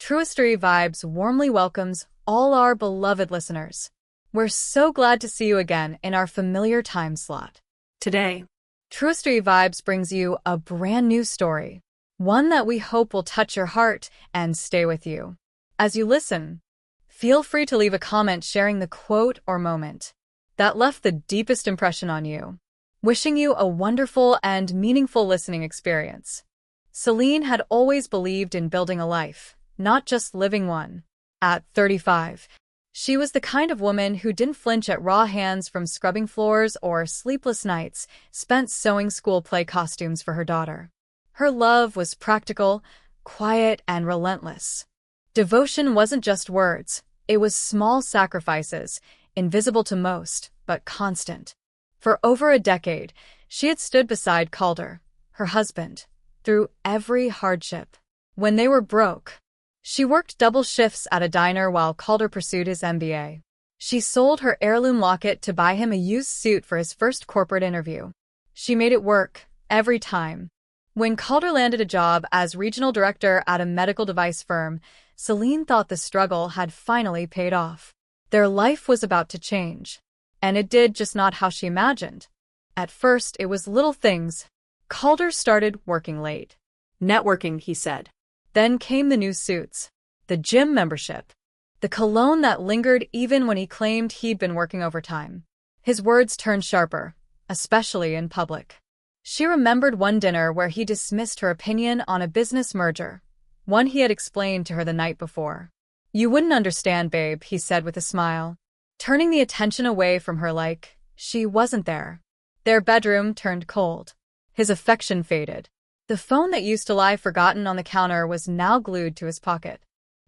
Truistery Vibes warmly welcomes all our beloved listeners. We're so glad to see you again in our familiar time slot. Today, Truistery Vibes brings you a brand new story, one that we hope will touch your heart and stay with you. As you listen, feel free to leave a comment sharing the quote or moment that left the deepest impression on you. Wishing you a wonderful and meaningful listening experience. Selene had always believed in building a life, not just living one. At 35, she was the kind of woman who didn't flinch at raw hands from scrubbing floors or sleepless nights spent sewing school play costumes for her daughter. Her love was practical, quiet, and relentless. Devotion wasn't just words, it was small sacrifices, invisible to most, but constant. For over a decade, she had stood beside Calder, her husband, through every hardship. When they were broke, she worked double shifts at a diner while Calder pursued his MBA. She sold her heirloom locket to buy him a used suit for his first corporate interview. She made it work, every time. When Calder landed a job as regional director at a medical device firm, Selene thought the struggle had finally paid off. Their life was about to change. And it did, just not how she imagined. At first, it was little things. Calder started working late. networking, he said. Then came the new suits, the gym membership, the cologne that lingered even when he claimed he'd been working overtime. His words turned sharper, especially in public. She remembered one dinner where he dismissed her opinion on a business merger, one he had explained to her the night before. "You wouldn't understand, babe," he said with a smile, turning the attention away from her like she wasn't there. Their bedroom turned cold. His affection faded. The phone that used to lie forgotten on the counter was now glued to his pocket.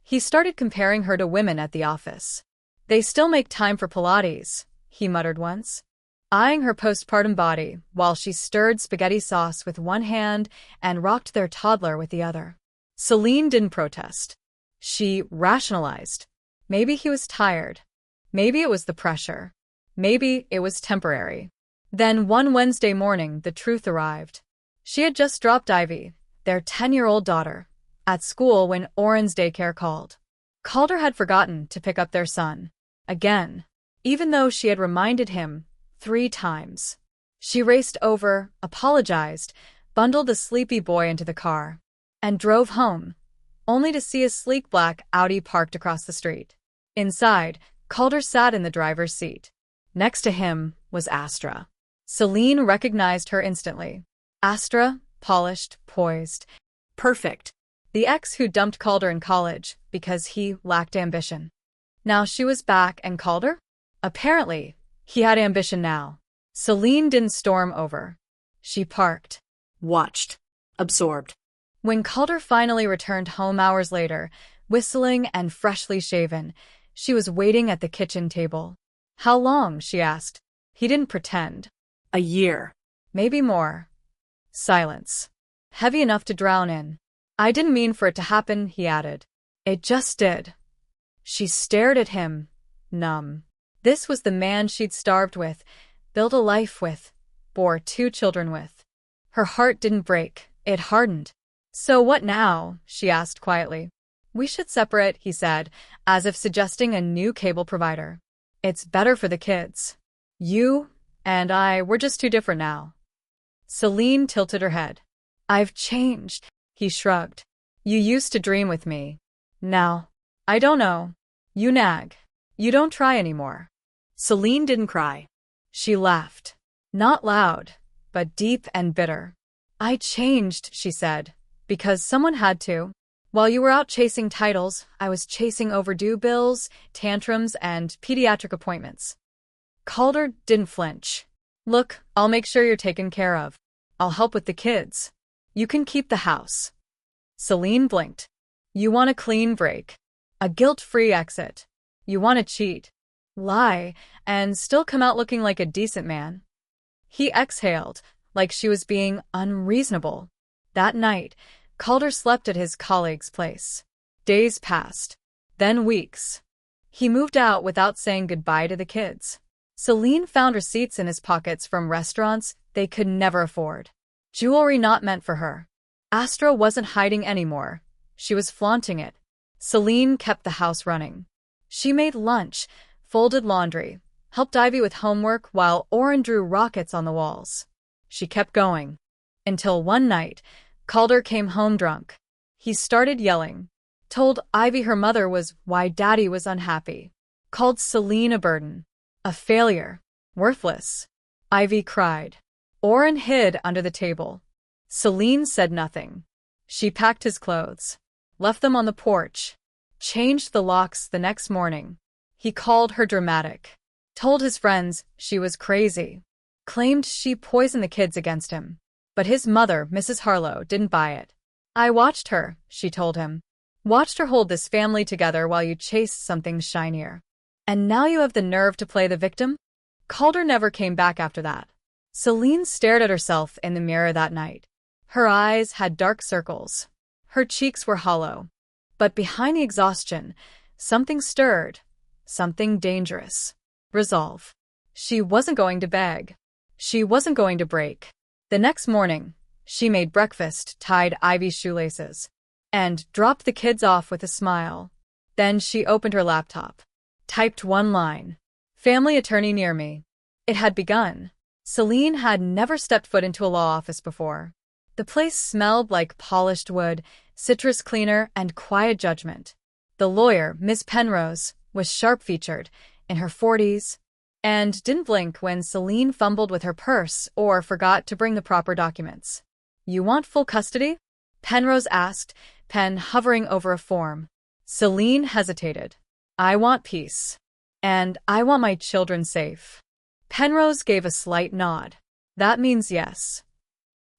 He started comparing her to women at the office. "They still make time for Pilates," he muttered once, eyeing her postpartum body while she stirred spaghetti sauce with one hand and rocked their toddler with the other. Selene didn't protest. She rationalized. Maybe he was tired. Maybe it was the pressure. Maybe it was temporary. Then one Wednesday morning, the truth arrived. She had just dropped Ivy, their 10-year-old daughter, at school when Oren's daycare called. Calder had forgotten to pick up their son. Again. Even though she had reminded him 3 times. She raced over, apologized, bundled the sleepy boy into the car, and drove home, only to see a sleek black Audi parked across the street. Inside, Calder sat in the driver's seat. Next to him was Astra. Selene recognized her instantly. Astra, polished, poised, Perfect. the ex who dumped Calder in college because he lacked ambition. Now she was back, and Calder? Apparently, he had ambition now. Selene didn't storm over. She parked. Watched. Absorbed. When Calder finally returned home hours later, whistling and freshly shaven, she was waiting at the kitchen table. "How long?" she asked. He didn't pretend. A year. Maybe more. Silence. Heavy enough to drown in. "I didn't mean for it to happen," he added. "It just did." She stared at him, numb. This was the man she'd starved with, built a life with, bore 2 children with. Her heart didn't break, it hardened. "So what now?" she asked quietly. "We should separate," he said, as if suggesting a new cable provider. "It's better for the kids. You and I, we're just too different now." Selene tilted her head. "I've changed," he shrugged. "You used to dream with me. Now, I don't know. You nag. You don't try anymore." Selene didn't cry. She laughed. Not loud, but deep and bitter. "I changed," she said, "because someone had to. While you were out chasing titles, I was chasing overdue bills, tantrums, and pediatric appointments." Calder didn't flinch. "Look, I'll make sure you're taken care of. I'll help with the kids. You can keep the house." Selene blinked. "You want a clean break. A guilt-free exit. You want to cheat, lie, and still come out looking like a decent man." He exhaled, like she was being unreasonable. That night, Calder slept at his colleague's place. Days passed. Then weeks. He moved out without saying goodbye to the kids. Selene found receipts in his pockets from restaurants they could never afford. Jewelry not meant for her. Astra wasn't hiding anymore. She was flaunting it. Selene kept the house running. She made lunch, folded laundry, helped Ivy with homework while Oren drew rockets on the walls. She kept going. Until one night, Calder came home drunk. He started yelling. Told Ivy her mother was why Daddy was unhappy. Called Selene a burden. A failure. Worthless. Ivy cried. Oren hid under the table. Selene said nothing. She packed his clothes. Left them on the porch. Changed the locks the next morning. He called her dramatic. Told his friends she was crazy. Claimed she poisoned the kids against him. But his mother, Mrs. Harlow, didn't buy it. I watched her, she told him. Watched her hold this family together while you chased something shinier. And now you have the nerve to play the victim? Calder never came back after that. Selene stared at herself in the mirror that night. Her eyes had dark circles. Her cheeks were hollow. But behind the exhaustion, something stirred. Something dangerous. Resolve. She wasn't going to beg. She wasn't going to break. The next morning, she made breakfast, tied Ivy's shoelaces, and dropped the kids off with a smile. Then she opened her laptop. Typed one line. Family attorney near me. It had begun. Selene had never stepped foot into a law office before. The place smelled like polished wood, citrus cleaner, and quiet judgment. The lawyer, Miss Penrose, was sharp-featured, in her 40s, and didn't blink when Selene fumbled with her purse or forgot to bring the proper documents. You want full custody? Penrose asked, pen hovering over a form. Selene hesitated. I want peace. And I want my children safe. Penrose gave a slight nod. That means yes.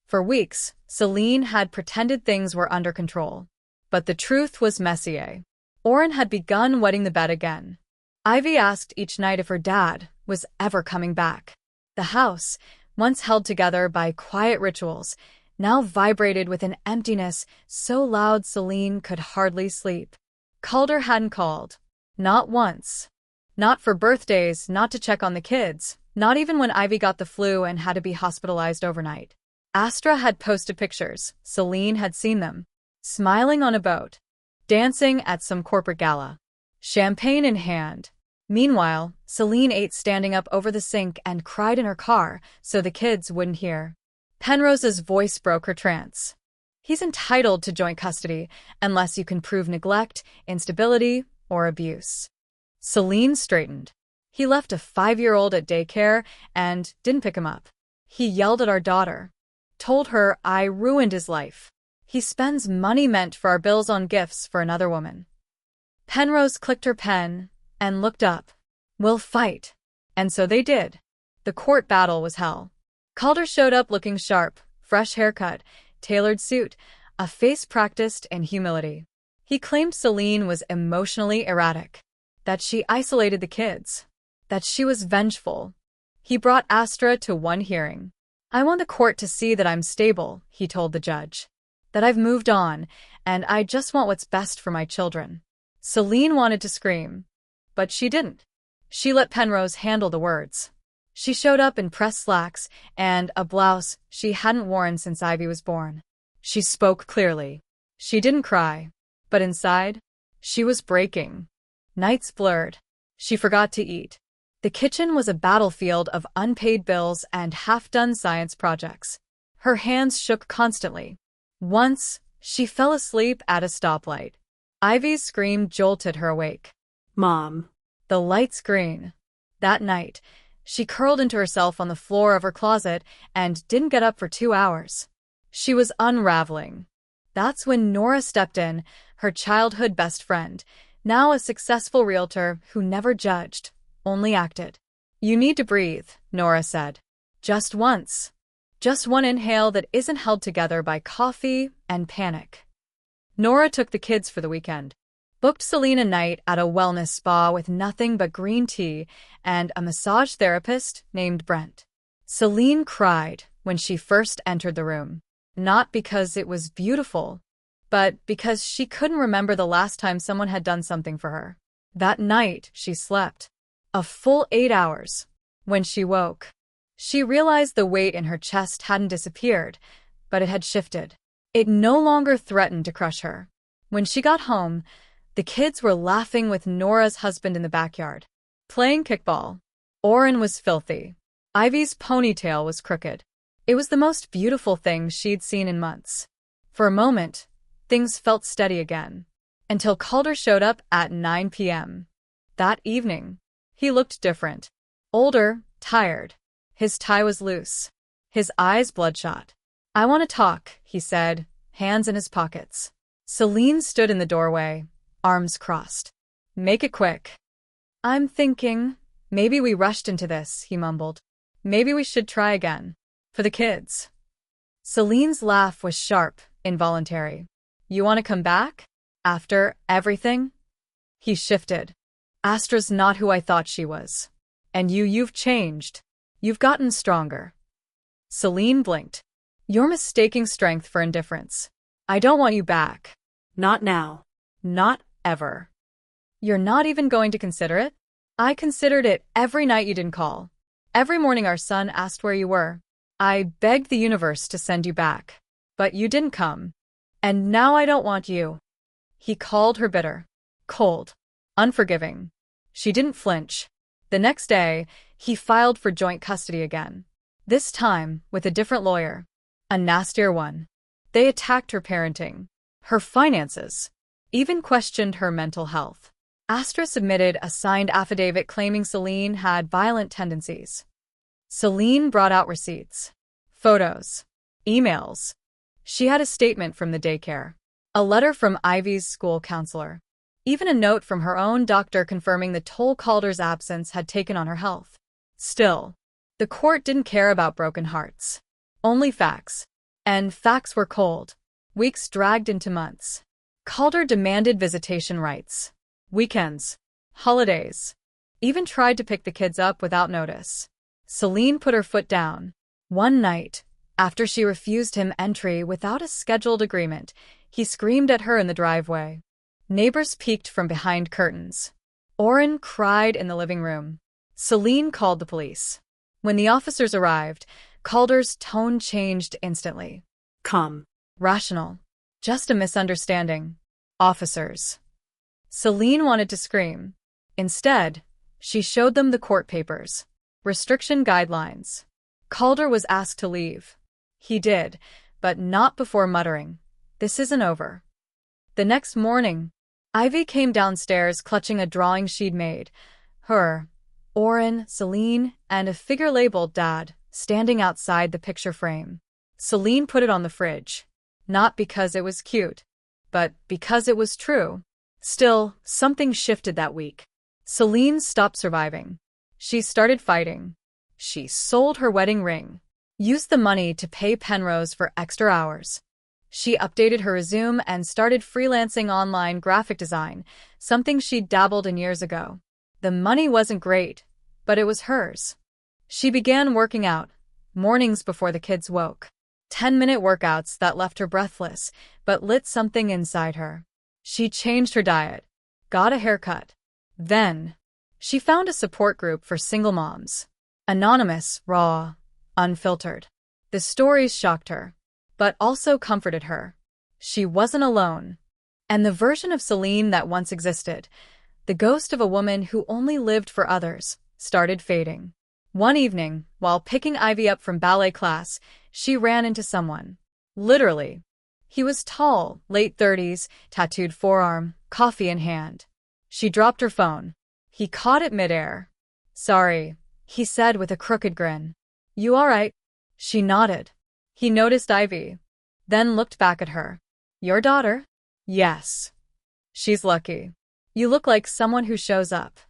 For weeks, Selene had pretended things were under control. But the truth was messier. Oren had begun wetting the bed again. Ivy asked each night if her dad was ever coming back. The house, once held together by quiet rituals, now vibrated with an emptiness so loud Selene could hardly sleep. Calder hadn't called. Not once. Not for birthdays, not to check on the kids, not even when Ivy got the flu and had to be hospitalized overnight. Astra had posted pictures. Selene had seen them. Smiling on a boat. Dancing at some corporate gala. Champagne in hand. Meanwhile, Selene ate standing up over the sink and cried in her car so the kids wouldn't hear. Penrose's voice broke her trance. He's entitled to joint custody unless you can prove neglect, instability, or abuse. Selene straightened. He left a 5-year-old at daycare and didn't pick him up. He yelled at our daughter. Told her I ruined his life. He spends money meant for our bills on gifts for another woman. Penrose clicked her pen and looked up. We'll fight. And so they did. The court battle was hell. Calder showed up looking sharp, fresh haircut, tailored suit, a face practiced in humility. He claimed Selene was emotionally erratic, that she isolated the kids, that she was vengeful. He brought Astra to one hearing. I want the court to see that I'm stable, he told the judge. That I've moved on, and I just want what's best for my children. Selene wanted to scream, but she didn't. She let Penrose handle the words. She showed up in pressed slacks and a blouse she hadn't worn since Ivy was born. She spoke clearly. She didn't cry, but inside, she was breaking. Nights blurred. She forgot to eat. The kitchen was a battlefield of unpaid bills and half-done science projects. Her hands shook constantly. Once, she fell asleep at a stoplight. Ivy's scream jolted her awake. Mom. The light's green. That night, she curled into herself on the floor of her closet and didn't get up for 2 hours. She was unraveling. That's when Nora stepped in, her childhood best friend, now a successful realtor who never judged, only acted. You need to breathe, Nora said. Just once. Just one inhale that isn't held together by coffee and panic. Nora took the kids for the weekend. Booked Selene a night at a wellness spa with nothing but green tea and a massage therapist named Brent. Selene cried when she first entered the room. Not because it was beautiful, but because she couldn't remember the last time someone had done something for her. That night, she slept. A full 8 hours. When she woke, she realized the weight in her chest hadn't disappeared, but it had shifted. It no longer threatened to crush her. When she got home, The kids were laughing with Nora's husband in the backyard, playing kickball. Oren was filthy. Ivy's ponytail was crooked. It was the most beautiful thing she'd seen in months. For a moment, things felt steady again, until Calder showed up at 9 p.m. That evening, he looked different. Older, tired. His tie was loose. His eyes bloodshot. "I want to talk," he said, hands in his pockets. Selene stood in the doorway, arms crossed. "Make it quick." "I'm thinking, maybe we rushed into this," he mumbled. "Maybe we should try again. For the kids." Selene's laugh was sharp, involuntary. "You want to come back? After everything?" He shifted. "Astra's not who I thought she was. And you've changed. You've gotten stronger." Selene blinked. "You're mistaking strength for indifference. I don't want you back." Not now. "Not ever." "You're not even going to consider it?" "I considered it every night you didn't call. Every morning our son asked where you were. I begged the universe to send you back. But you didn't come. And now I don't want you." He called her bitter, cold, unforgiving. She didn't flinch. The next day, he filed for joint custody again. This time, with a different lawyer. A nastier one. They attacked her parenting, her finances, even questioned her mental health. Astra submitted a signed affidavit claiming Selene had violent tendencies. Selene brought out receipts, photos, emails. She had a statement from the daycare, a letter from Ivy's school counselor, even a note from her own doctor confirming the toll Calder's absence had taken on her health. Still, the court didn't care about broken hearts. Only facts. And facts were cold. Weeks dragged into months. Calder demanded visitation rights. Weekends. Holidays. Even tried to pick the kids up without notice. Selene put her foot down. One night, after she refused him entry without a scheduled agreement, he screamed at her in the driveway. Neighbors peeked from behind curtains. Oren cried in the living room. Selene called the police. When the officers arrived, Calder's tone changed instantly. "Come." Rational. "Just a misunderstanding." "Officers." Selene wanted to scream. Instead, she showed them the court papers. Restriction guidelines. Calder was asked to leave. He did, but not before muttering, "This isn't over." The next morning, Ivy came downstairs clutching a drawing she'd made. Her, Oren, Selene, and a figure labeled Dad, standing outside the picture frame. Selene put it on the fridge. Not because it was cute, but because it was true. Still, something shifted that week. Selene stopped surviving. She started fighting. She sold her wedding ring, used the money to pay Penrose for extra hours. She updated her resume and started freelancing online graphic design, something she'd dabbled in years ago. The money wasn't great, but it was hers. She began working out, mornings before the kids woke. 10-minute workouts that left her breathless, but lit something inside her. She changed her diet, got a haircut. Then, she found a support group for single moms. Anonymous, raw, unfiltered. The stories shocked her, but also comforted her. She wasn't alone. And the version of Selene that once existed, the ghost of a woman who only lived for others, started fading. One evening, while picking Ivy up from ballet class, she ran into someone. Literally. He was tall, late 30s, tattooed forearm, coffee in hand. She dropped her phone. He caught it midair. "Sorry," he said with a crooked grin. "You all right?" She nodded. He noticed Ivy, then looked back at her. "Your daughter?" "Yes." "She's lucky. You look like someone who shows up."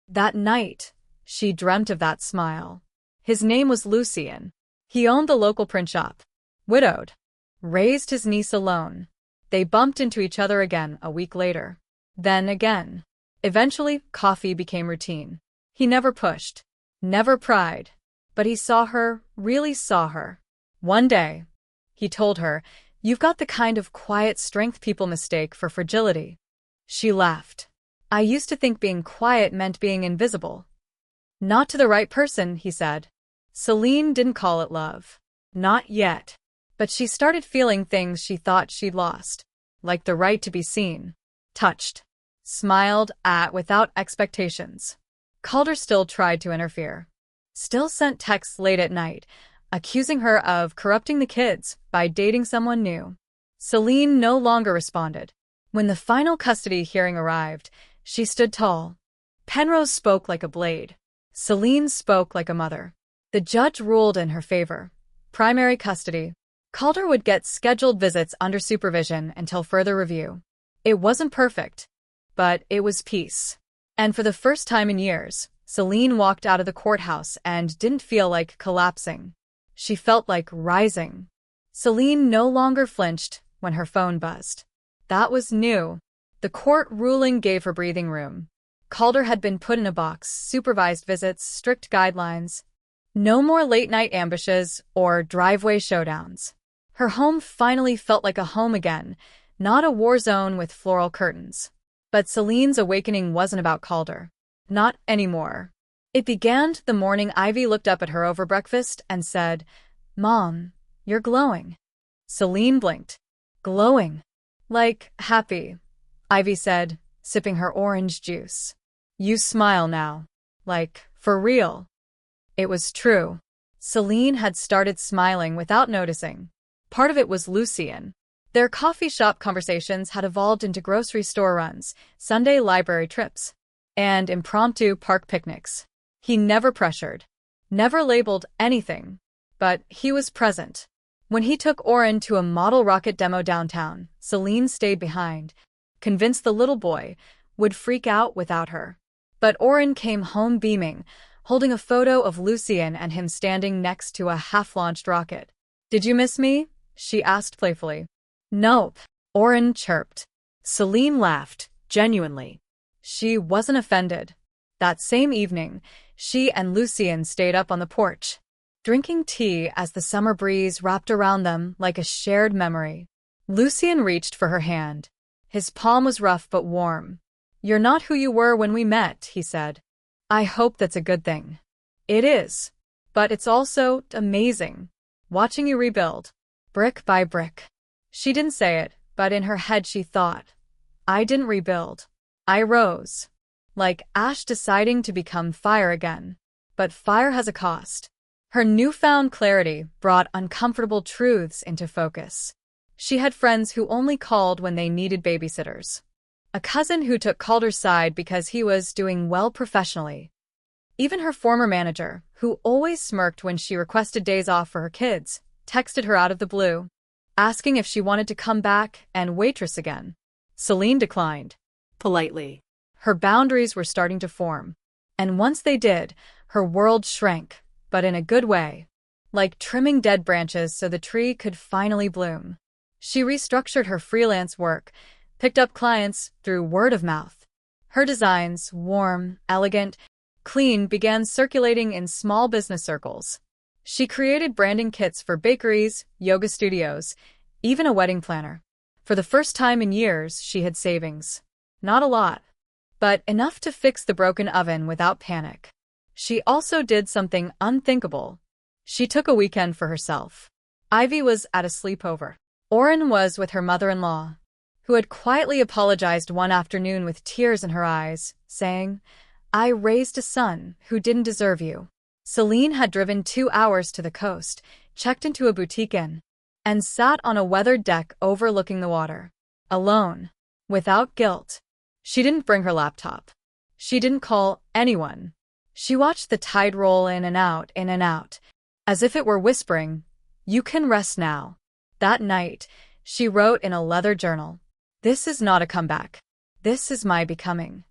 That night, she dreamt of that smile. His name was Lucien. He owned the local print shop. Widowed. Raised his niece alone. They bumped into each other again a week later. Then again. Eventually, coffee became routine. He never pushed. Never pried. But he saw her, really saw her. One day, he told her, "You've got the kind of quiet strength people mistake for fragility." She laughed. "I used to think being quiet meant being invisible." "Not to the right person," he said. Selene didn't call it love. Not yet. But she started feeling things she thought she'd lost, like the right to be seen, touched, smiled at without expectations. Calder still tried to interfere. Still sent texts late at night, accusing her of corrupting the kids by dating someone new. Selene no longer responded. When the final custody hearing arrived, she stood tall. Penrose spoke like a blade. Selene spoke like a mother. The judge ruled in her favor. Primary custody. Calder would get scheduled visits under supervision until further review. It wasn't perfect, but it was peace. And for the first time in years, Selene walked out of the courthouse and didn't feel like collapsing. She felt like rising. Selene no longer flinched when her phone buzzed. That was new. The court ruling gave her breathing room. Calder had been put in a box, supervised visits, strict guidelines. No more late-night ambushes or driveway showdowns. Her home finally felt like a home again, not a war zone with floral curtains. But Selene's awakening wasn't about Calder. Not anymore. It began the morning Ivy looked up at her over breakfast and said, "Mom, you're glowing." Selene blinked. Glowing. Like happy, Ivy said, sipping her orange juice. You smile now. Like, for real. It was true. Selene had started smiling without noticing. Part of it was Lucien. Their coffee shop conversations had evolved into grocery store runs, Sunday library trips, and impromptu park picnics. He never pressured, never labeled anything, but he was present. When he took Oren to a model rocket demo downtown, Selene stayed behind, convinced the little boy would freak out without her. But Oren came home beaming, holding a photo of Lucien and him standing next to a half-launched rocket. "Did you miss me?" she asked playfully. "Nope," Oren chirped. Selene laughed, genuinely. She wasn't offended. That same evening, she and Lucien stayed up on the porch, drinking tea as the summer breeze wrapped around them like a shared memory. Lucien reached for her hand. His palm was rough but warm. "You're not who you were when we met," he said. "I hope that's a good thing." "It is. But it's also amazing. Watching you rebuild. Brick by brick." She didn't say it, but in her head she thought, "I didn't rebuild. I rose. Like ash deciding to become fire again. But fire has a cost." Her newfound clarity brought uncomfortable truths into focus. She had friends who only called when they needed babysitters. A cousin who took Calder's side because he was doing well professionally. Even her former manager, who always smirked when she requested days off for her kids, texted her out of the blue, asking if she wanted to come back and waitress again. Selene declined. Politely. Her boundaries were starting to form. And once they did, her world shrank, but in a good way. Like trimming dead branches so the tree could finally bloom. She restructured her freelance work, picked up clients through word of mouth. Her designs, warm, elegant, clean, began circulating in small business circles. She created branding kits for bakeries, yoga studios, even a wedding planner. For the first time in years, she had savings. Not a lot, but enough to fix the broken oven without panic. She also did something unthinkable. She took a weekend for herself. Ivy was at a sleepover. Oren was with her mother-in-law, who had quietly apologized one afternoon with tears in her eyes, saying, "I raised a son who didn't deserve you." Selene had driven 2 hours to the coast, checked into a boutique inn, and sat on a weathered deck overlooking the water. Alone. Without guilt. She didn't bring her laptop. She didn't call anyone. She watched the tide roll in and out, as if it were whispering, "You can rest now." That night, she wrote in a leather journal, "This is not a comeback. This is my becoming."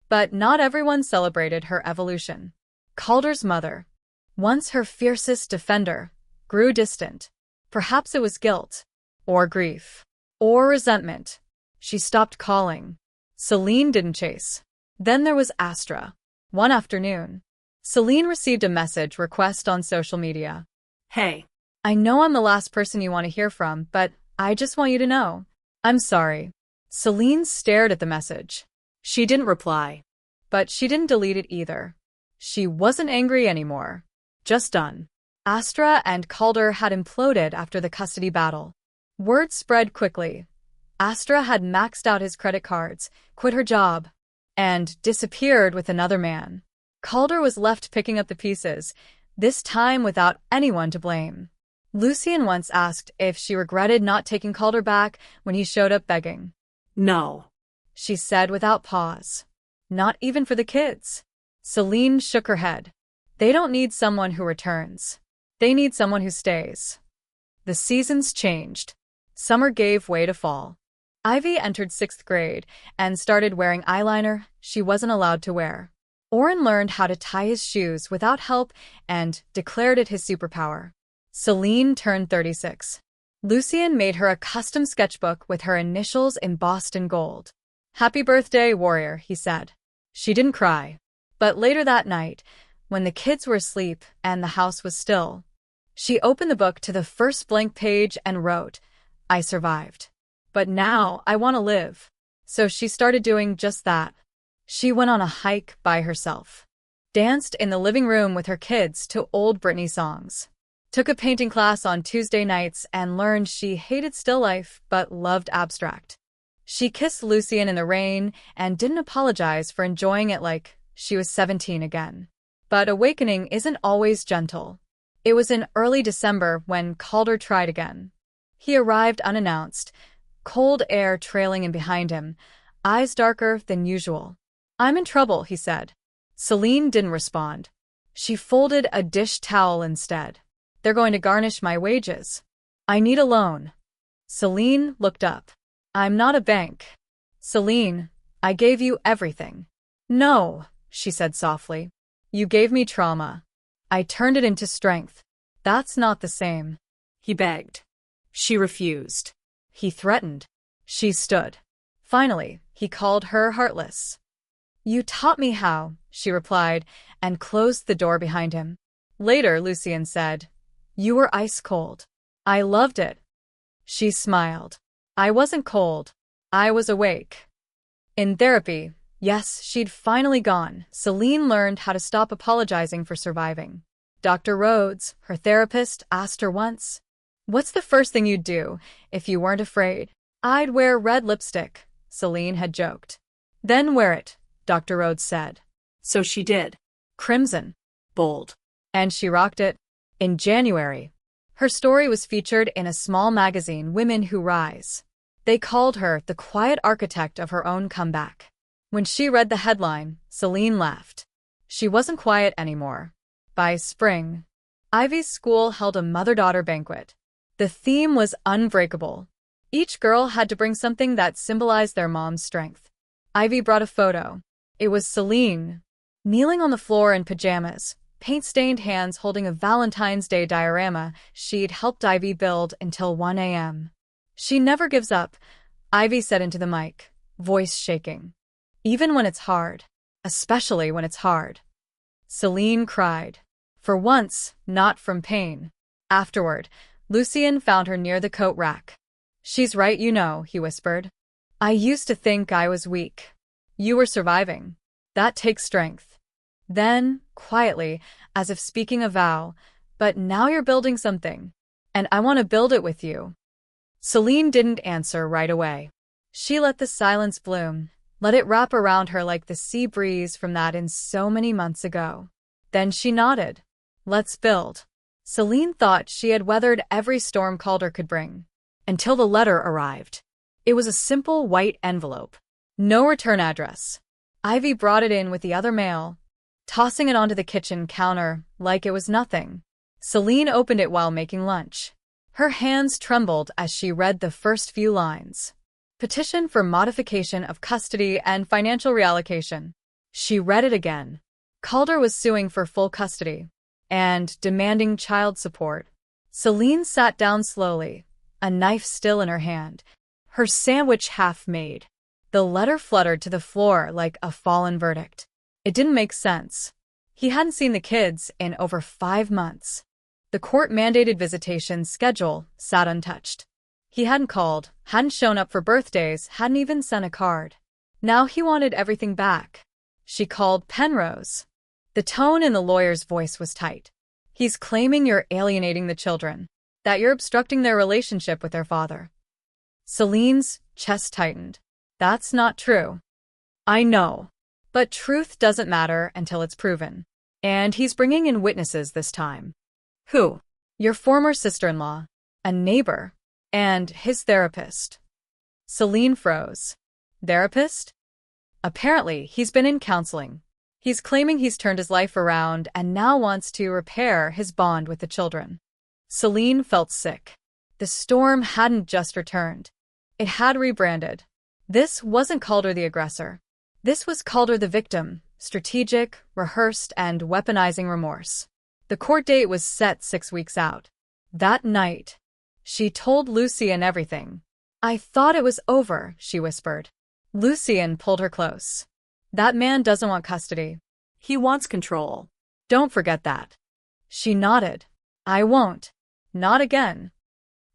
But not everyone celebrated her evolution. Calder's mother, once her fiercest defender, grew distant. Perhaps it was guilt, or grief, or resentment. She stopped calling. Selene didn't chase. Then there was Astra. One afternoon, Selene received a message request on social media. "Hey. I know I'm the last person you want to hear from, but I just want you to know. I'm sorry." Selene stared at the message. She didn't reply. But she didn't delete it either. She wasn't angry anymore. Just done. Astra and Calder had imploded after the custody battle. Word spread quickly. Astra had maxed out his credit cards, quit her job, and disappeared with another man. Calder was left picking up the pieces, this time without anyone to blame. Lucien once asked if she regretted not taking Calder back when he showed up begging. No. She said without pause. Not even for the kids. Selene shook her head. They don't need someone who returns. They need someone who stays. The seasons changed. Summer gave way to fall. Ivy entered 6th grade and started wearing eyeliner she wasn't allowed to wear. Oren learned how to tie his shoes without help and declared it his superpower. Selene turned 36. Lucien made her a custom sketchbook with her initials embossed in gold. "Happy birthday, warrior," he said. She didn't cry. But later that night, when the kids were asleep and the house was still, she opened the book to the first blank page and wrote, "I survived. But now I want to live." So she started doing just that. She went on a hike by herself, danced in the living room with her kids to old Britney songs, took a painting class on Tuesday nights and learned she hated still life but loved abstract. She kissed Lucien in the rain and didn't apologize for enjoying it like she was 17 again. But awakening isn't always gentle. It was in early December when Calder tried again. He arrived unannounced, cold air trailing in behind him, eyes darker than usual. "I'm in trouble," he said. Selene didn't respond. She folded a dish towel instead. "They're going to garnish my wages. I need a loan." Selene looked up. "I'm not a bank." "Selene, I gave you everything." "No," she said softly. "You gave me trauma. I turned it into strength. That's not the same." He begged. She refused. He threatened. She stood. Finally, he called her heartless. "You taught me how," she replied, and closed the door behind him. Later, Lucien said, "You were ice cold. I loved it." She smiled. "I wasn't cold. I was awake." In therapy, yes, she'd finally gone, Selene learned how to stop apologizing for surviving. Dr. Rhodes, her therapist, asked her once, "What's the first thing you'd do if you weren't afraid?" "I'd wear red lipstick," Selene had joked. "Then wear it," Dr. Rhodes said. So she did. Crimson. Bold. And she rocked it. In January, her story was featured in a small magazine, Women Who Rise. They called her the quiet architect of her own comeback. When she read the headline, Selene laughed. She wasn't quiet anymore. By spring, Ivy's school held a mother-daughter banquet. The theme was unbreakable. Each girl had to bring something that symbolized their mom's strength. Ivy brought a photo. It was Selene, kneeling on the floor in pajamas, paint-stained hands holding a Valentine's Day diorama she'd helped Ivy build until 1 a.m. "She never gives up," Ivy said into the mic, voice shaking. "Even when it's hard. Especially when it's hard." Selene cried. For once, not from pain. Afterward, Lucien found her near the coat rack. "She's right, you know," he whispered. "I used to think I was weak. You were surviving. That takes strength." Then, quietly, as if speaking a vow, "But now you're building something. And I want to build it with you." Selene didn't answer right away. She let the silence bloom, let it wrap around her like the sea breeze from that in so many months ago. Then she nodded. "Let's build." Selene thought she had weathered every storm Calder could bring. Until the letter arrived. It was a simple white envelope. No return address. Ivy brought it in with the other mail, tossing it onto the kitchen counter like it was nothing. Selene opened it while making lunch. Her hands trembled as she read the first few lines. "Petition for modification of custody and financial reallocation." She read it again. Calder was suing for full custody and demanding child support. Selene sat down slowly, a knife still in her hand, her sandwich half made. The letter fluttered to the floor like a fallen verdict. It didn't make sense. He hadn't seen the kids in over 5 months. The court-mandated visitation schedule sat untouched. He hadn't called, hadn't shown up for birthdays, hadn't even sent a card. Now he wanted everything back. She called Penrose. The tone in the lawyer's voice was tight. "He's claiming you're alienating the children, that you're obstructing their relationship with their father." Selene's chest tightened. That's not true. I know. But truth doesn't matter until it's proven. And he's bringing in witnesses this time. Who? Your former sister-in-law, a neighbor, and his therapist. Selene froze. Therapist? Apparently, he's been in counseling. He's claiming he's turned his life around and now wants to repair his bond with the children. Selene felt sick. The storm hadn't just returned. It had rebranded. This wasn't Calder the aggressor. This was Calder the victim, strategic, rehearsed, and weaponizing remorse. The court date was set 6 weeks out. That night, she told Lucian everything. I thought it was over, she whispered. Lucian pulled her close. That man doesn't want custody. He wants control. Don't forget that. She nodded. I won't. Not again.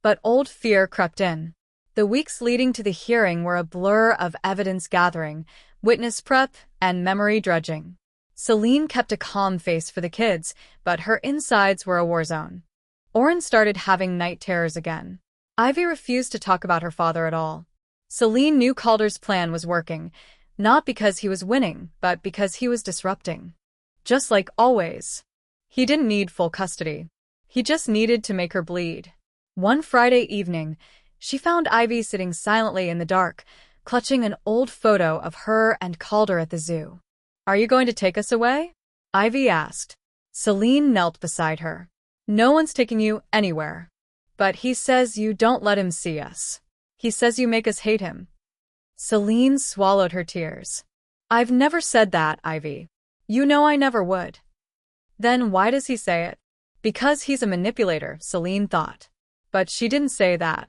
But old fear crept in. The weeks leading to the hearing were a blur of evidence gathering, witness prep, and memory dredging. Selene kept a calm face for the kids, but her insides were a war zone. Oren started having night terrors again. Ivy refused to talk about her father at all. Selene knew Calder's plan was working, not because he was winning, but because he was disrupting. Just like always. He didn't need full custody. He just needed to make her bleed. One Friday evening, she found Ivy sitting silently in the dark, clutching an old photo of her and Calder at the zoo. Are you going to take us away? Ivy asked. Selene knelt beside her. No one's taking you anywhere. But he says you don't let him see us. He says you make us hate him. Selene swallowed her tears. I've never said that, Ivy. You know I never would. Then why does he say it? Because he's a manipulator, Selene thought. But she didn't say that.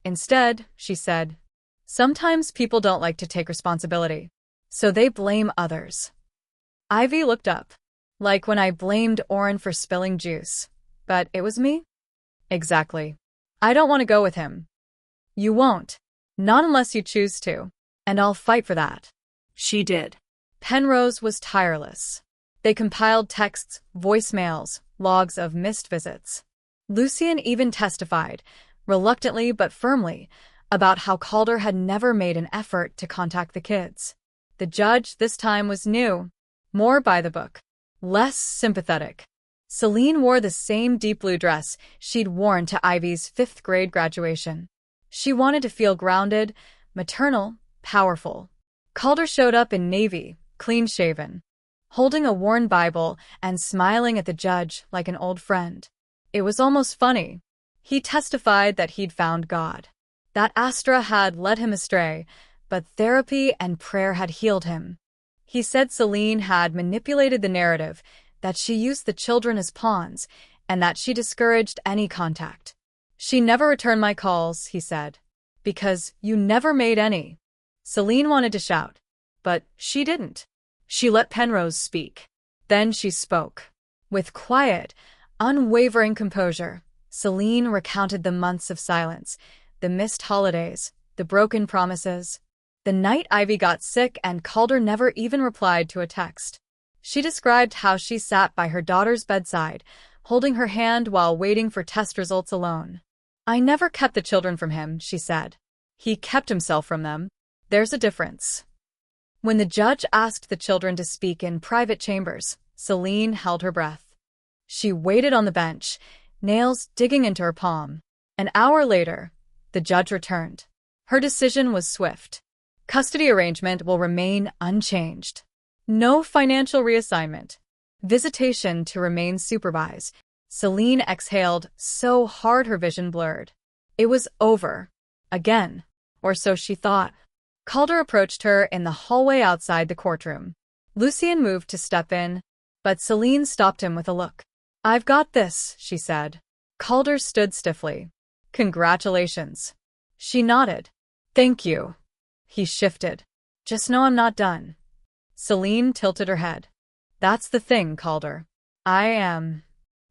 Instead, she said, sometimes people don't like to take responsibility, so they blame others. Ivy looked up. Like when I blamed Oren for spilling juice. But it was me? Exactly. I don't want to go with him. You won't. Not unless you choose to. And I'll fight for that. She did. Penrose was tireless. They compiled texts, voicemails, logs of missed visits. Lucian even testified, reluctantly but firmly, about how Calder had never made an effort to contact the kids. The judge this time was new, more by the book, less sympathetic. Selene wore the same deep blue dress she'd worn to Ivy's 5th grade graduation. She wanted to feel grounded, maternal, powerful. Calder showed up in navy, clean-shaven, holding a worn Bible and smiling at the judge like an old friend. It was almost funny. He testified that he'd found God. That Astra had led him astray, but therapy and prayer had healed him. He said Selene had manipulated the narrative, that she used the children as pawns, and that she discouraged any contact. She never returned my calls, he said. Because you never made any. Selene wanted to shout, but she didn't. She let Penrose speak. Then she spoke. With quiet, unwavering composure, Selene recounted the months of silence, the missed holidays, the broken promises. The night Ivy got sick and Calder never even replied to a text. She described how she sat by her daughter's bedside, holding her hand while waiting for test results alone. I never kept the children from him, she said. He kept himself from them. There's a difference. When the judge asked the children to speak in private chambers, Selene held her breath. She waited on the bench, nails digging into her palm. An hour later, the judge returned. Her decision was swift. Custody arrangement will remain unchanged. No financial reassignment. Visitation to remain supervised. Selene exhaled so hard her vision blurred. It was over. Again. Or so she thought. Calder approached her in the hallway outside the courtroom. Lucian moved to step in, but Selene stopped him with a look. I've got this, she said. Calder stood stiffly. Congratulations. She nodded. Thank you. He shifted. Just know I'm not done. Selene tilted her head. That's the thing, Calder. I am.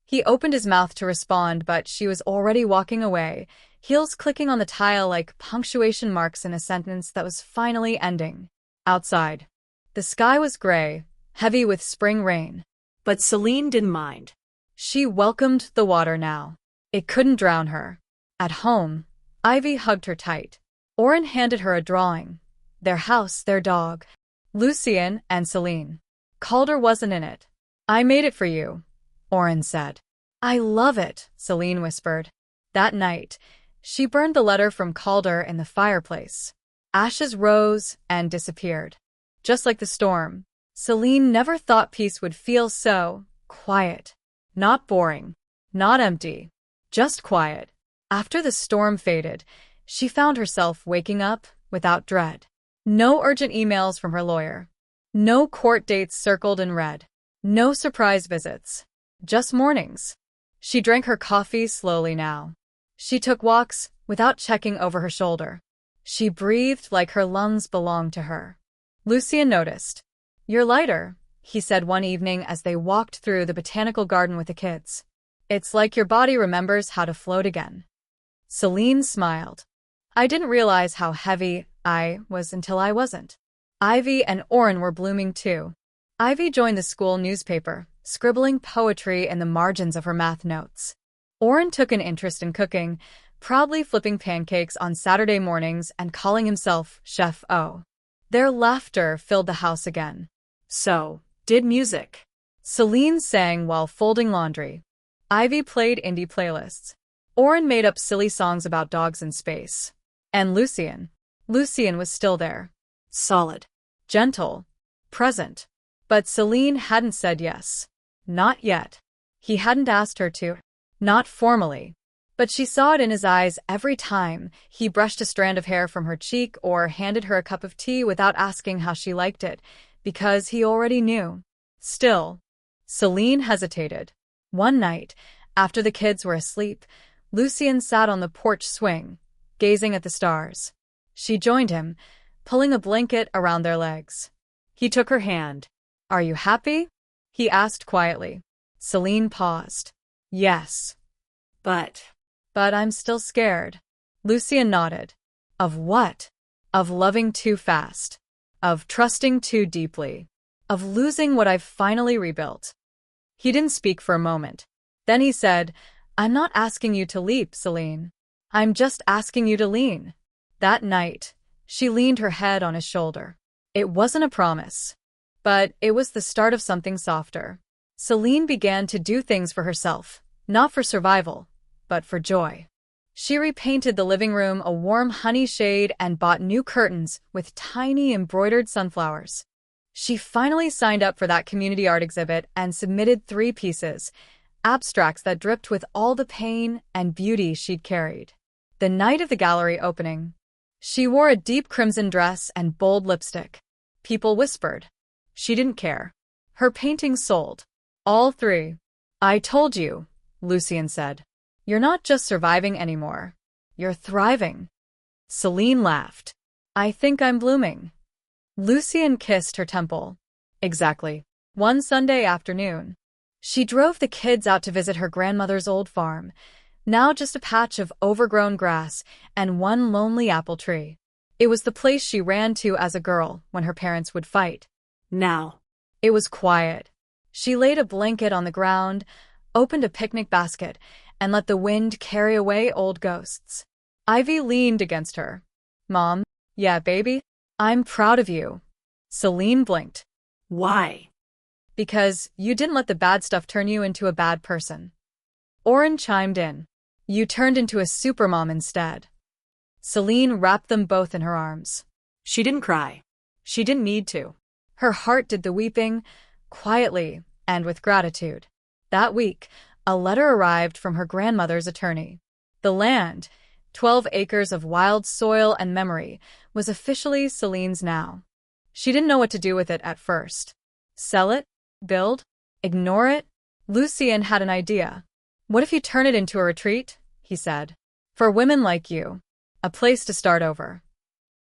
He opened his mouth to respond, but she was already walking away, heels clicking on the tile like punctuation marks in a sentence that was finally ending. Outside, the sky was gray, heavy with spring rain. But Selene didn't mind. She welcomed the water now. It couldn't drown her. At home, Ivy hugged her tight. Oren handed her a drawing. Their house, their dog. Lucien and Selene. Calder wasn't in it. I made it for you, Oren said. I love it, Selene whispered. That night, she burned the letter from Calder in the fireplace. Ashes rose and disappeared. Just like the storm, Selene never thought peace would feel so quiet. Not boring, not empty, just quiet. After the storm faded, she found herself waking up without dread. No urgent emails from her lawyer. No court dates circled in red. No surprise visits. Just mornings. She drank her coffee slowly now. She took walks without checking over her shoulder. She breathed like her lungs belonged to her. Lucien noticed. You're lighter, he said one evening as they walked through the botanical garden with the kids. It's like your body remembers how to float again. Selene smiled. I didn't realize how heavy I was until I wasn't. Ivy and Oren were blooming too. Ivy joined the school newspaper, scribbling poetry in the margins of her math notes. Oren took an interest in cooking, proudly flipping pancakes on Saturday mornings and calling himself Chef O. Their laughter filled the house again. So, did music. Selene sang while folding laundry. Ivy played indie playlists. Oren made up silly songs about dogs in space. And Lucien was still there. Solid. Gentle. Present. But Selene hadn't said yes. Not yet. He hadn't asked her to. Not formally. But she saw it in his eyes every time he brushed a strand of hair from her cheek or handed her a cup of tea without asking how she liked it, because he already knew. Still, Selene hesitated. One night, after the kids were asleep, Lucien sat on the porch swing, gazing at the stars. She joined him, pulling a blanket around their legs. He took her hand. Are you happy? He asked quietly. Selene paused. Yes. But I'm still scared. Lucien nodded. Of what? Of loving too fast. Of trusting too deeply. Of losing what I've finally rebuilt. He didn't speak for a moment. Then he said, I'm not asking you to leap, Selene. I'm just asking you to lean. That night, she leaned her head on his shoulder. It wasn't a promise. But it was the start of something softer. Selene began to do things for herself, not for survival, but for joy. She repainted the living room a warm honey shade and bought new curtains with tiny embroidered sunflowers. She finally signed up for that community art exhibit and submitted 3 pieces, abstracts that dripped with all the pain and beauty she'd carried. The night of the gallery opening, she wore a deep crimson dress and bold lipstick. People whispered. She didn't care. Her paintings sold. All 3. I told you, Lucien said. You're not just surviving anymore. You're thriving. Selene laughed. I think I'm blooming. Lucien kissed her temple. Exactly. One Sunday afternoon, she drove the kids out to visit her grandmother's old farm, now just a patch of overgrown grass and one lonely apple tree. It was the place she ran to as a girl when her parents would fight. Now. It was quiet. She laid a blanket on the ground, opened a picnic basket, and let the wind carry away old ghosts. Ivy leaned against her. Mom, yeah, baby, I'm proud of you. Selene blinked. Why? Because you didn't let the bad stuff turn you into a bad person. Oren chimed in. You turned into a supermom instead. Selene wrapped them both in her arms. She didn't cry. She didn't need to. Her heart did the weeping, quietly and with gratitude. That week, a letter arrived from her grandmother's attorney. The land, 12 acres of wild soil and memory, was officially Selene's now. She didn't know what to do with it at first. Sell it? Build? Ignore it? Lucien had an idea. What if you turn it into a retreat? He said. For women like you. A place to start over.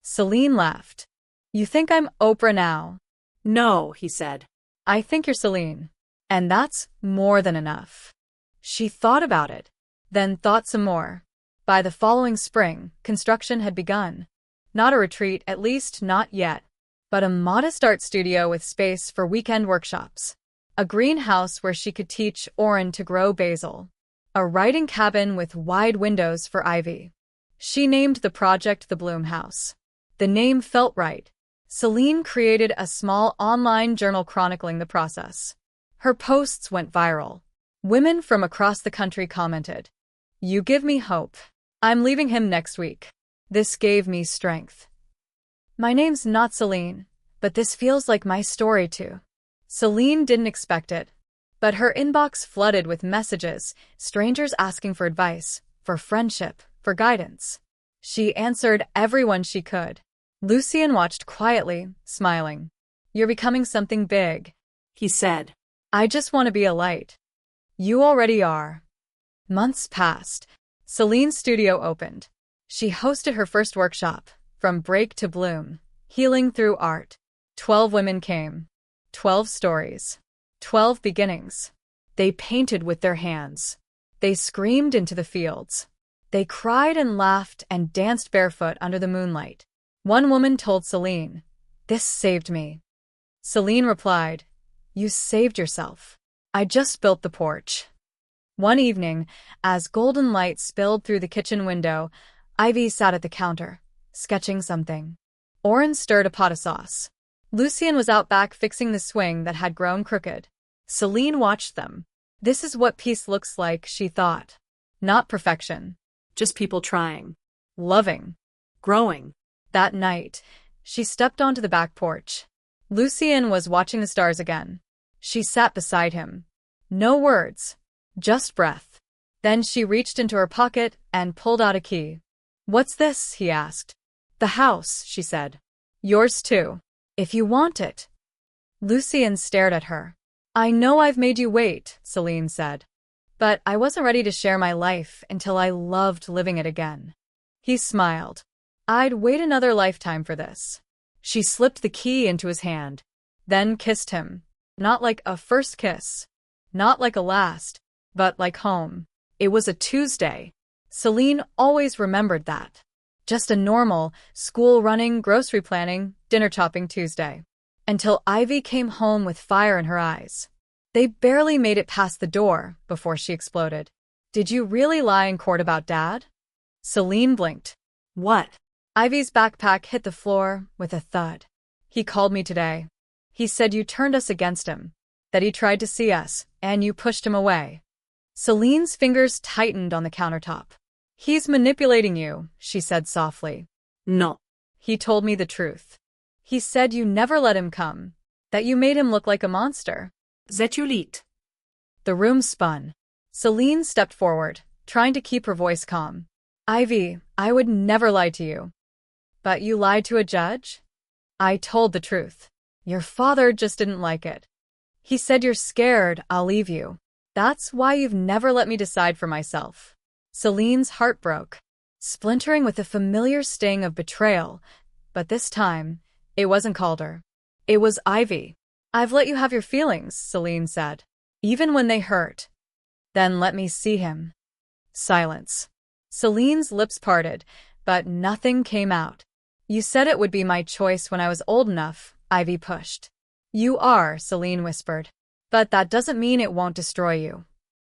Selene laughed. You think I'm Oprah now? No, he said. I think you're Selene. And that's more than enough. She thought about it, then thought some more. By the following spring, construction had begun. Not a retreat, at least not yet, but a modest art studio with space for weekend workshops. A greenhouse where she could teach Oren to grow basil. A writing cabin with wide windows for Ivy. She named the project the Bloom House. The name felt right. Selene created a small online journal chronicling the process. Her posts went viral. Women from across the country commented, "You give me hope. I'm leaving him next week. This gave me strength. My name's not Selene, but this feels like my story too." Selene didn't expect it, but her inbox flooded with messages, strangers asking for advice, for friendship, for guidance. She answered everyone she could. Lucien watched quietly, smiling. "You're becoming something big," he said. "I just want to be a light." "You already are." Months passed. Selene's studio opened. She hosted her first workshop, From Break to Bloom, Healing Through Art. 12 women came. 12 stories. 12 beginnings. They painted with their hands. They screamed into the fields. They cried and laughed and danced barefoot under the moonlight. One woman told Selene, "This saved me." Selene replied, "You saved yourself. I just built the porch." One evening, as golden light spilled through the kitchen window, Ivy sat at the counter, sketching something. Oren stirred a pot of sauce. Lucien was out back fixing the swing that had grown crooked. Selene watched them. This is what peace looks like, she thought. Not perfection. Just people trying. Loving. Growing. That night, she stepped onto the back porch. Lucien was watching the stars again. She sat beside him. No words, just breath. Then she reached into her pocket and pulled out a key. "What's this?" he asked. "The house," she said. "Yours too, if you want it." Lucien stared at her. "I know I've made you wait," Selene said. "But I wasn't ready to share my life until I loved living it again." He smiled. "I'd wait another lifetime for this." She slipped the key into his hand, then kissed him. Not like a first kiss. Not like a last, but like home. It was a Tuesday. Selene always remembered that. Just a normal, school-running, grocery planning, dinner chopping Tuesday. Until Ivy came home with fire in her eyes. They barely made it past the door before she exploded. "Did you really lie in court about Dad?" Selene blinked. "What?" Ivy's backpack hit the floor with a thud. "He called me today. He said you turned us against him, that he tried to see us, and you pushed him away." Selene's fingers tightened on the countertop. "He's manipulating you," she said softly. "No." "He told me the truth. He said you never let him come, that you made him look like a monster." "That you lit." The room spun. Selene stepped forward, trying to keep her voice calm. "Ivy, I would never lie to you." "But you lied to a judge?" "I told the truth. Your father just didn't like it. He said you're scared I'll leave you. That's why you've never let me decide for myself." Selene's heart broke, splintering with the familiar sting of betrayal, but this time, it wasn't Calder. It was Ivy. "I've let you have your feelings," Selene said, "even when they hurt." "Then let me see him." Silence. Selene's lips parted, but nothing came out. "You said it would be my choice when I was old enough," Ivy pushed. "You are," Selene whispered. "But that doesn't mean it won't destroy you."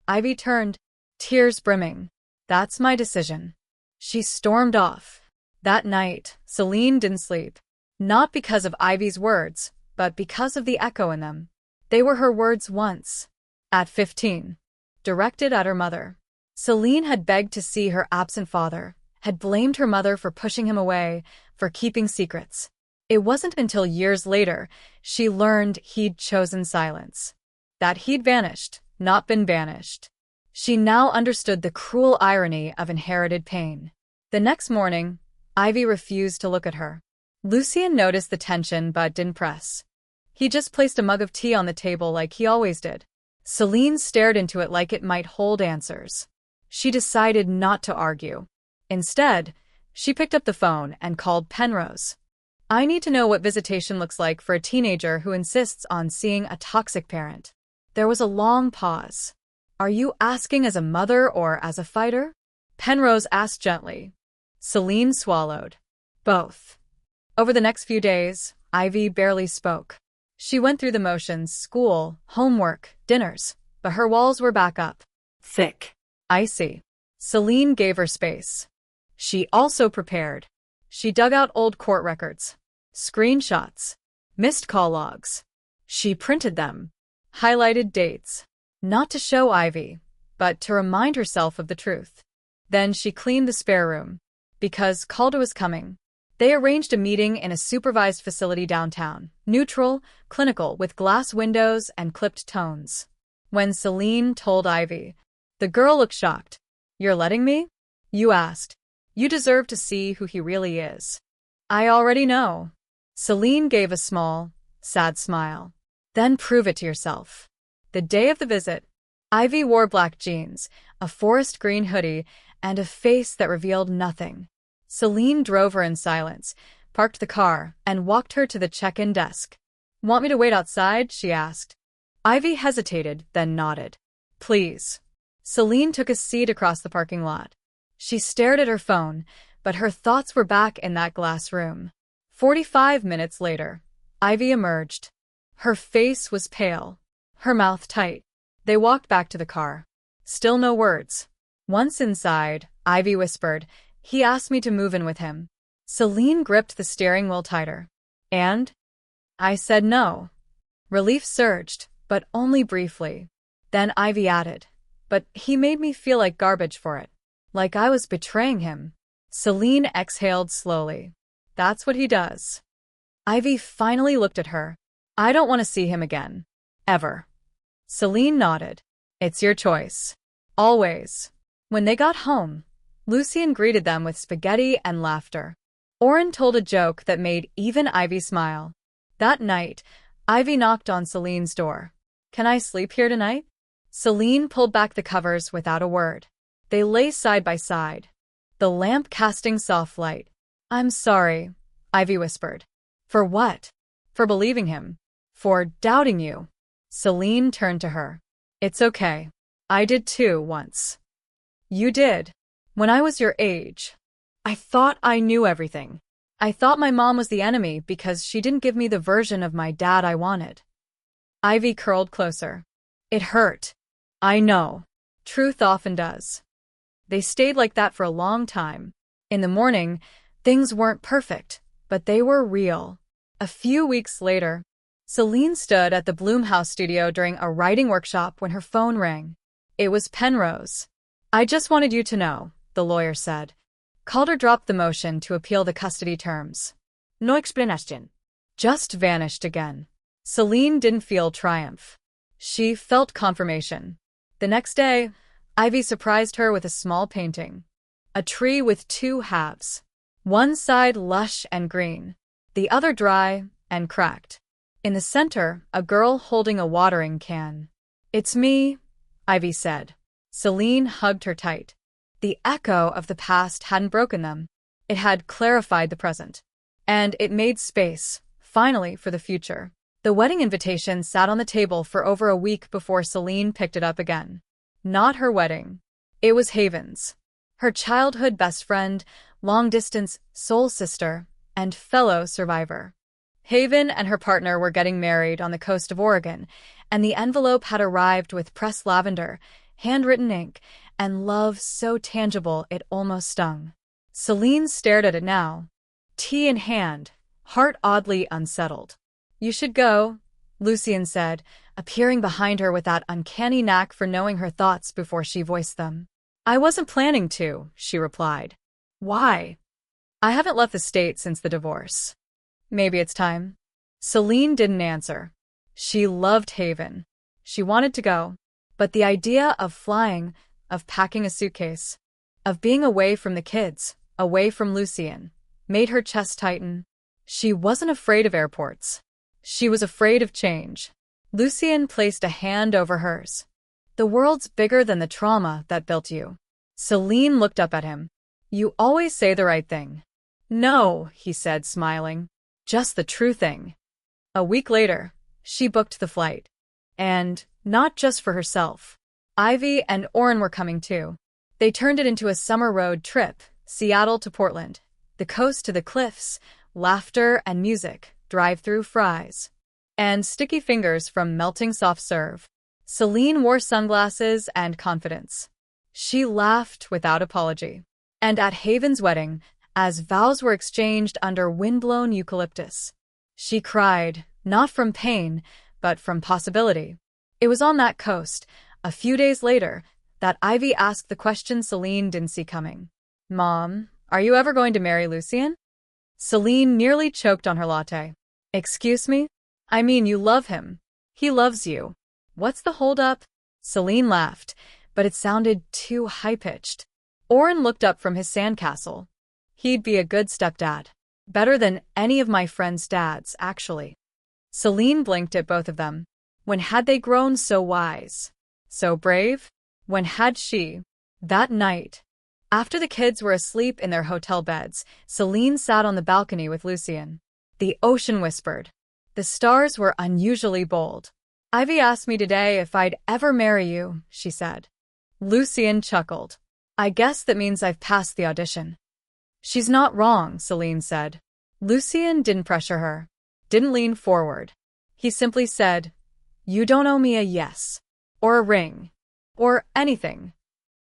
Ivy turned, tears brimming. "That's my decision." She stormed off. That night, Selene didn't sleep. Not because of Ivy's words, but because of the echo in them. They were her words once. At 15. Directed at her mother. Selene had begged to see her absent father, had blamed her mother for pushing him away, for keeping secrets. It wasn't until years later she learned he'd chosen silence. That he'd vanished, not been banished. She now understood the cruel irony of inherited pain. The next morning, Ivy refused to look at her. Lucien noticed the tension but didn't press. He just placed a mug of tea on the table like he always did. Selene stared into it like it might hold answers. She decided not to argue. Instead, she picked up the phone and called Penrose. "I need to know what visitation looks like for a teenager who insists on seeing a toxic parent." There was a long pause. "Are you asking as a mother or as a fighter?" Penrose asked gently. Selene swallowed. "Both." Over the next few days, Ivy barely spoke. She went through the motions: school, homework, dinners, but her walls were back up. Thick. Icy. Selene gave her space. She also prepared. She dug out old court records, screenshots, missed call logs. She printed them, highlighted dates, not to show Ivy, but to remind herself of the truth. Then she cleaned the spare room, because Calder was coming. They arranged a meeting in a supervised facility downtown, neutral, clinical, with glass windows and clipped tones. When Selene told Ivy, the girl looked shocked. "You're letting me?" "You asked. You deserve to see who he really is." "I already know." Selene gave a small, sad smile. "Then prove it to yourself." The day of the visit, Ivy wore black jeans, a forest green hoodie, and a face that revealed nothing. Selene drove her in silence, parked the car, and walked her to the check-in desk. "Want me to wait outside?" she asked. Ivy hesitated, then nodded. "Please." Selene took a seat across the parking lot. She stared at her phone, but her thoughts were back in that glass room. 45 minutes later, Ivy emerged. Her face was pale, her mouth tight. They walked back to the car. Still no words. Once inside, Ivy whispered, "He asked me to move in with him." Selene gripped the steering wheel tighter. "And?" "I said no." Relief surged, but only briefly. Then Ivy added, "But he made me feel like garbage for it. Like I was betraying him." Selene exhaled slowly. "That's what he does." Ivy finally looked at her. "I don't want to see him again. Ever." Selene nodded. "It's your choice. Always." When they got home, Lucien greeted them with spaghetti and laughter. Oren told a joke that made even Ivy smile. That night, Ivy knocked on Selene's door. "Can I sleep here tonight?" Selene pulled back the covers without a word. They lay side by side, the lamp casting soft light. "I'm sorry," Ivy whispered. "For what?" "For believing him. For doubting you." Selene turned to her. "It's okay. I did too once." "You did. When I was your age. I thought I knew everything. I thought my mom was the enemy because she didn't give me the version of my dad I wanted." Ivy curled closer. "It hurt. I know. Truth often does." They stayed like that for a long time. In the morning, things weren't perfect, but they were real. A few weeks later, Selene stood at the Bloomhouse studio during a writing workshop when her phone rang. It was Penrose. "I just wanted you to know," the lawyer said. Calder dropped the motion to appeal the custody terms. "No explanation." Just vanished again. Selene didn't feel triumph. She felt confirmation. The next day, Ivy surprised her with a small painting. A tree with two halves. One side lush and green, the other dry and cracked. In the center, a girl holding a watering can. "It's me," Ivy said. Selene hugged her tight. The echo of the past hadn't broken them. It had clarified the present. And it made space, finally, for the future. The wedding invitation sat on the table for over a week before Selene picked it up again. Not her wedding. It was Haven's. Her childhood best friend, long-distance soul sister, and fellow survivor. Haven and her partner were getting married on the coast of Oregon, and the envelope had arrived with pressed lavender, handwritten ink, and love so tangible it almost stung. Selene stared at it now, tea in hand, heart oddly unsettled. "You should go," Lucien said, appearing behind her with that uncanny knack for knowing her thoughts before she voiced them. "I wasn't planning to," she replied. "Why?" "I haven't left the state since the divorce. Maybe it's time." Selene didn't answer. She loved Haven. She wanted to go. But the idea of flying, of packing a suitcase, of being away from the kids, away from Lucien, made her chest tighten. She wasn't afraid of airports. She was afraid of change. Lucien placed a hand over hers. "The world's bigger than the trauma that built you." Selene looked up at him. "You always say the right thing." "No," he said, smiling. "Just the true thing." A week later, she booked the flight. And not just for herself. Ivy and Oren were coming too. They turned it into a summer road trip, Seattle to Portland, the coast to the cliffs, laughter and music, drive-through fries, and sticky fingers from melting soft serve. Selene wore sunglasses and confidence. She laughed without apology. And at Haven's wedding, as vows were exchanged under windblown eucalyptus. She cried, not from pain, but from possibility. It was on that coast, a few days later, that Ivy asked the question Selene didn't see coming. Mom, are you ever going to marry Lucien? Selene nearly choked on her latte. Excuse me? I mean, you love him. He loves you. What's the holdup? Selene laughed, but it sounded too high-pitched. Oren looked up from his sandcastle. He'd be a good stepdad. Better than any of my friends' dads, actually. Selene blinked at both of them. When had they grown so wise? So brave? When had she? That night. After the kids were asleep in their hotel beds, Selene sat on the balcony with Lucien. The ocean whispered. The stars were unusually bold. Ivy asked me today if I'd ever marry you, she said. Lucien chuckled. I guess that means I've passed the audition. She's not wrong, Selene said. Lucien didn't pressure her, didn't lean forward. He simply said, You don't owe me a yes, or a ring, or anything.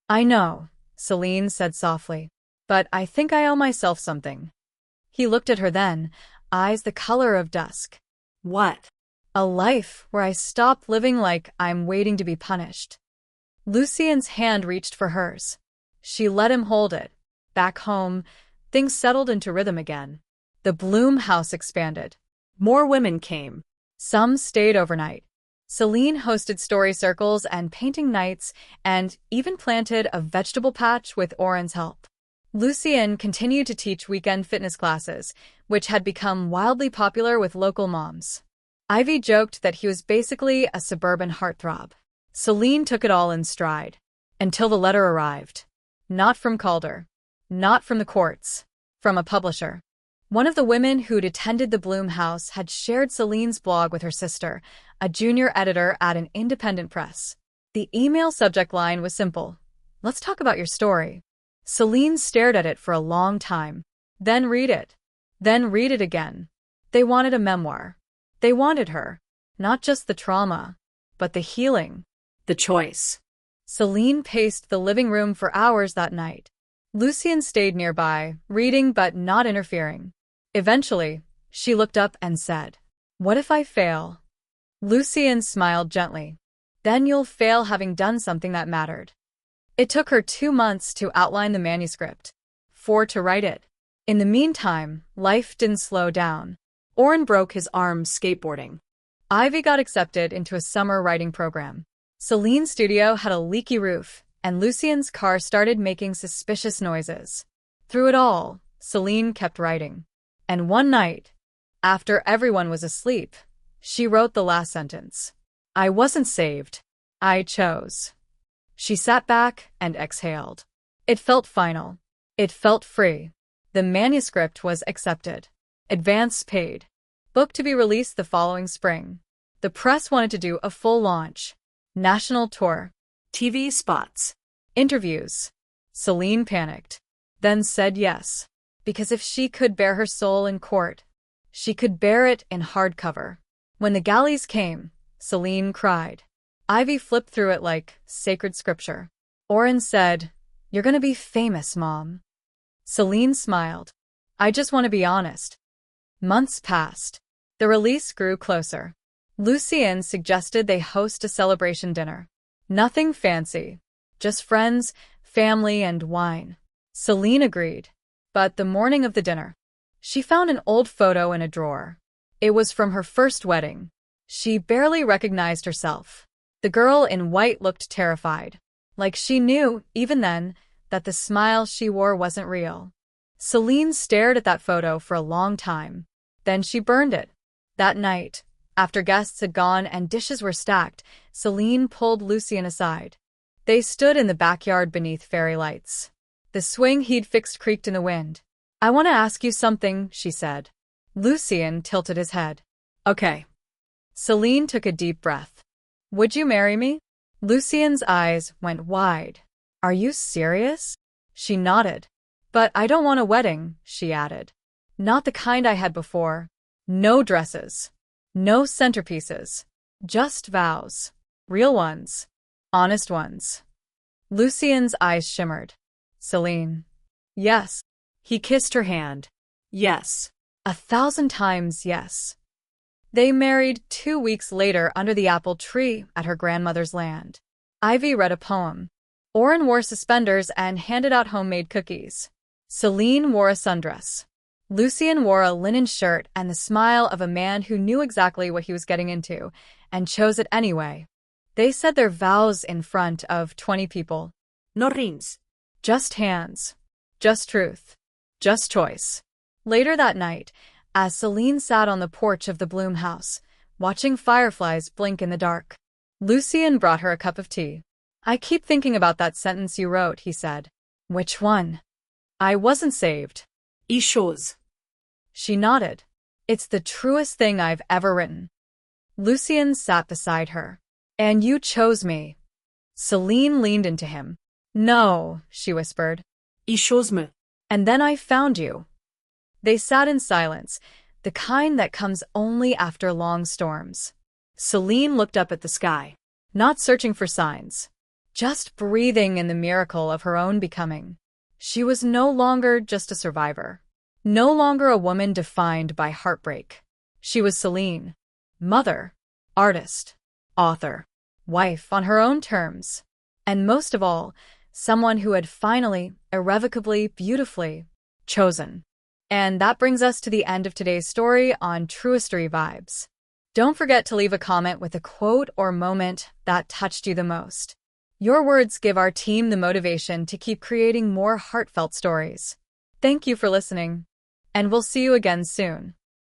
I know, Selene said softly, but I think I owe myself something. He looked at her then, eyes the color of dusk. What? A life where I stop living like I'm waiting to be punished. Lucien's hand reached for hers. She let him hold it. Back home, things settled into rhythm again. The Bloom house expanded. More women came. Some stayed overnight. Selene hosted story circles and painting nights, and even planted a vegetable patch with Oren's help. Lucien continued to teach weekend fitness classes, which had become wildly popular with local moms. Ivy joked that he was basically a suburban heartthrob. Selene took it all in stride. Until the letter arrived. Not from Calder. Not from the courts. From a publisher. One of the women who'd attended the Bloom house had shared Selene's blog with her sister, a junior editor at an independent press. The email subject line was simple. Let's talk about your story. Selene stared at it for a long time. Then read it. Then read it again. They wanted a memoir. They wanted her. Not just the trauma, but the healing. The choice. Selene paced the living room for hours that night. Lucien stayed nearby, reading but not interfering. Eventually, she looked up and said, What if I fail? Lucien smiled gently. Then you'll fail having done something that mattered. It took her 2 months to outline the manuscript, 4 to write it. In the meantime, life didn't slow down. Oren broke his arm skateboarding. Ivy got accepted into a summer writing program. Selene's studio had a leaky roof, and Lucien's car started making suspicious noises. Through it all, Selene kept writing. And one night, after everyone was asleep, she wrote the last sentence. I wasn't saved. I chose. She sat back and exhaled. It felt final. It felt free. The manuscript was accepted. Advance paid. Book to be released the following spring. The press wanted to do a full launch. National tour. TV spots. Interviews. Selene panicked. Then said yes. Because if she could bear her soul in court, she could bear it in hardcover. When the galleys came, Selene cried. Ivy flipped through it like sacred scripture. Oren said, You're gonna be famous, Mom. Selene smiled. I just want to be honest. Months passed. The release grew closer. Lucien suggested they host a celebration dinner. Nothing fancy. Just friends, family, and wine. Selene agreed. But the morning of the dinner, she found an old photo in a drawer. It was from her first wedding. She barely recognized herself. The girl in white looked terrified. Like she knew, even then, that the smile she wore wasn't real. Selene stared at that photo for a long time. Then she burned it. That night, after guests had gone and dishes were stacked, Selene pulled Lucien aside. They stood in the backyard beneath fairy lights. The swing he'd fixed creaked in the wind. I want to ask you something, she said. Lucien tilted his head. Okay. Selene took a deep breath. Would you marry me? Lucien's eyes went wide. Are you serious? She nodded. But I don't want a wedding, she added. Not the kind I had before. No dresses. No centerpieces. Just vows. Real ones. Honest ones. Lucien's eyes shimmered. Selene. Yes. He kissed her hand. Yes. 1,000 times yes. They married 2 weeks later under the apple tree at her grandmother's land. Ivy read a poem. Oren wore suspenders and handed out homemade cookies. Selene wore a sundress. Lucien wore a linen shirt and the smile of a man who knew exactly what he was getting into, and chose it anyway. They said their vows in front of 20 people. No rings. Just hands. Just truth. Just choice. Later that night, as Selene sat on the porch of the Bloom house, watching fireflies blink in the dark, Lucien brought her a cup of tea. I keep thinking about that sentence you wrote, he said. Which one? I wasn't saved. He shows. She nodded. It's the truest thing I've ever written. Lucien sat beside her. And you chose me. Selene leaned into him. No, she whispered. He shows me. And then I found you. They sat in silence, the kind that comes only after long storms. Selene looked up at the sky, not searching for signs, just breathing in the miracle of her own becoming. She was no longer just a survivor, no longer a woman defined by heartbreak. She was Selene, mother, artist, author, wife on her own terms, and most of all, someone who had finally, irrevocably, beautifully chosen. And that brings us to the end of today's story on Truistory Vibes. Don't forget to leave a comment with a quote or moment that touched you the most. Your words give our team the motivation to keep creating more heartfelt stories. Thank you for listening, and we'll see you again soon.